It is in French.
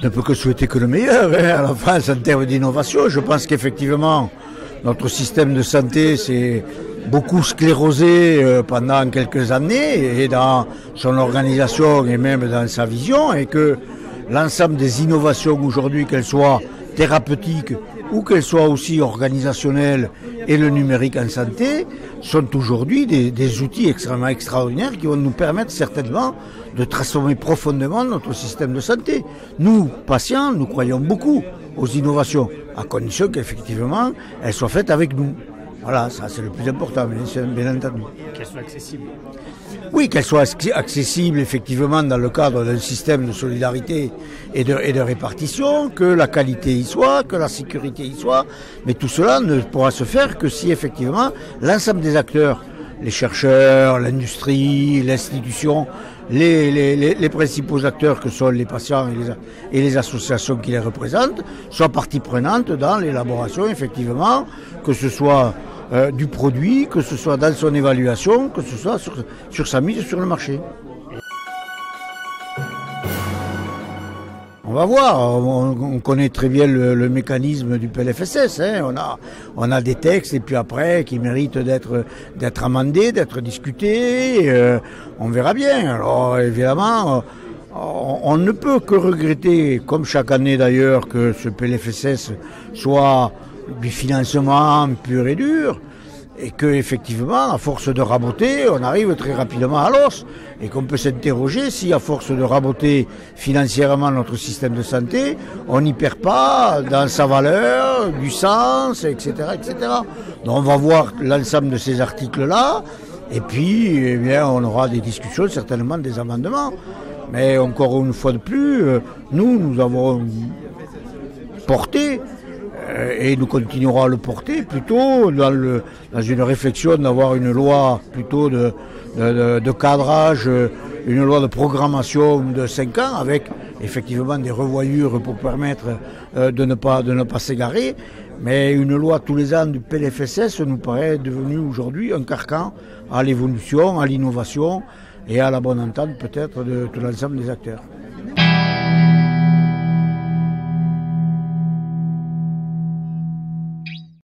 ne peut que souhaiter que le meilleur à la France en termes d'innovation. Je pense qu'effectivement, notre système de santé s'est beaucoup sclérosé pendant quelques années et dans son organisation et même dans sa vision, et que l'ensemble des innovations aujourd'hui, qu'elles soient thérapeutiques ou qu'elles soient aussi organisationnelles et le numérique en santé, sont aujourd'hui des outils extrêmement extraordinaires qui vont nous permettre certainement de transformer profondément notre système de santé. Nous, patients, nous croyons beaucoup aux innovations, à condition qu'effectivement elles soient faites avec nous. Voilà, ça c'est le plus important, bien entendu. Qu'elles soient accessibles. Oui, qu'elles soient accessibles effectivement dans le cadre d'un système de solidarité et de répartition, que la qualité y soit, que la sécurité y soit, mais tout cela ne pourra se faire que si effectivement l'ensemble des acteurs, les chercheurs, l'industrie, l'institution, les principaux acteurs que sont les patients et les associations qui les représentent, soient partie prenante dans l'élaboration effectivement, que ce soit du produit, que ce soit dans son évaluation, que ce soit sur sa mise sur le marché. On va voir, on connaît très bien le mécanisme du PLFSS, hein. On a des textes et puis après qui méritent d'être amendés, d'être discutés, on verra bien. Alors évidemment, on ne peut que regretter, comme chaque année d'ailleurs, que ce PLFSS soit du financement pur et dur, et que effectivement, à force de raboter, on arrive très rapidement à l'os, et qu'on peut s'interroger si, à force de raboter financièrement notre système de santé, on n'y perd pas dans sa valeur, du sens, etc., etc. Donc on va voir l'ensemble de ces articles-là, et puis eh bien, on aura des discussions, certainement des amendements. Mais encore une fois de plus, nous avons porté et nous continuerons à le porter plutôt dans une réflexion d'avoir une loi plutôt de cadrage, une loi de programmation de 5 ans avec effectivement des revoyures pour permettre de ne pas s'égarer. Mais une loi tous les ans du PLFSS nous paraît devenue aujourd'hui un carcan à l'évolution, à l'innovation et à la bonne entente peut-être de l'ensemble des acteurs.